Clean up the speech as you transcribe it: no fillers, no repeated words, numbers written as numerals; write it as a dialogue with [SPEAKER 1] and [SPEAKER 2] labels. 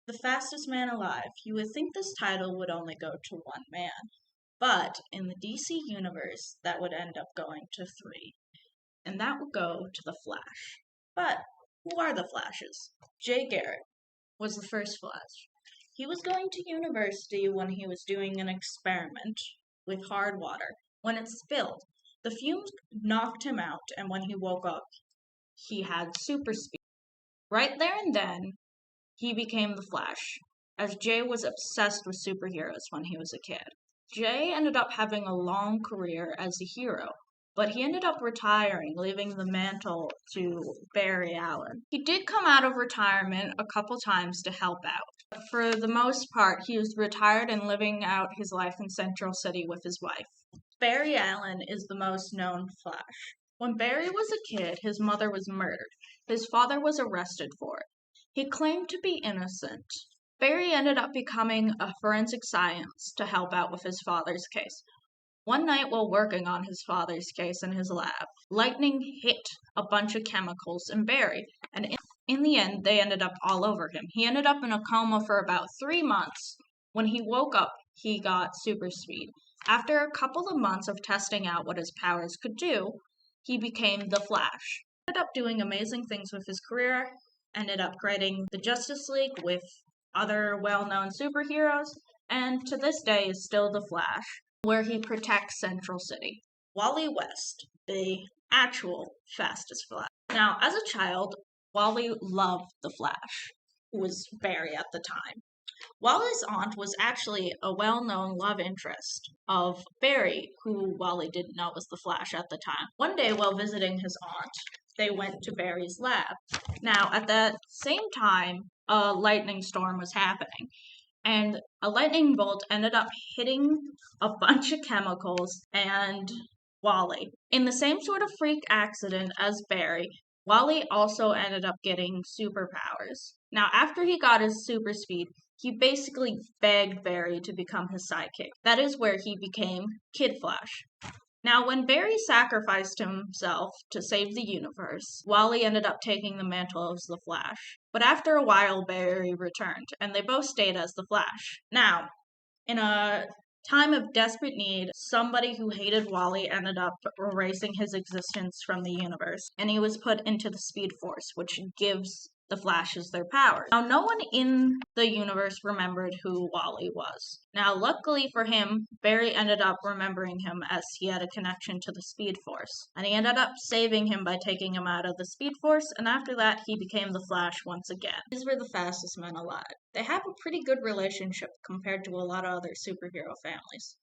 [SPEAKER 1] The fastest man alive. You would think this title would only go to one man, but in the DC universe, that would end up going to three, and that would go to the Flash. But who are the Flashes? Jay Garrick was the first Flash. He was going to university when he was doing an experiment with hard water. When it spilled, the fumes knocked him out, and when he woke up, he had super speed. Right there and then, he became the Flash, as Jay was obsessed with superheroes when he was a kid. Jay ended up having a long career as a hero, but he ended up retiring, leaving the mantle to Barry Allen. He did come out of retirement a couple times to help out. But for the most part, he was retired and living out his life in Central City with his wife. Barry Allen is the most known Flash. When Barry was a kid, his mother was murdered. His father was arrested for it. He claimed to be innocent. Barry ended up becoming a forensic science to help out with his father's case. One night while working on his father's case in his lab, lightning hit a bunch of chemicals in Barry, and in the end, they ended up all over him. He ended up in a coma for about 3 months. When he woke up, he got super speed. After a couple of months of testing out what his powers could do, he became the Flash. He ended up doing amazing things with his career, ended up creating the Justice League with other well-known superheroes, and to this day is still the Flash, where he protects Central City. Wally West, the actual fastest Flash. Now, as a child, Wally loved the Flash, who was Barry at the time. Wally's aunt was actually a well-known love interest of Barry, who Wally didn't know was the Flash at the time. One day, while visiting his aunt, they went to Barry's lab. Now, at that same time, a lightning storm was happening, and a lightning bolt ended up hitting a bunch of chemicals and Wally. In the same sort of freak accident as Barry, Wally also ended up getting superpowers. Now, after he got his super speed, he basically begged Barry to become his sidekick. That is where he became Kid Flash. Now, when Barry sacrificed himself to save the universe, Wally ended up taking the mantle as the Flash. But after a while, Barry returned, and they both stayed as the Flash. Now, in a time of desperate need, somebody who hated Wally ended up erasing his existence from the universe, and he was put into the Speed Force, which gives the Flashes their powers. Now, no one in the universe remembered who Wally was. Now, luckily for him, Barry ended up remembering him as he had a connection to the Speed Force, and he ended up saving him by taking him out of the Speed Force, and after that, he became the Flash once again. These were the fastest men alive. They have a pretty good relationship compared to a lot of other superhero families.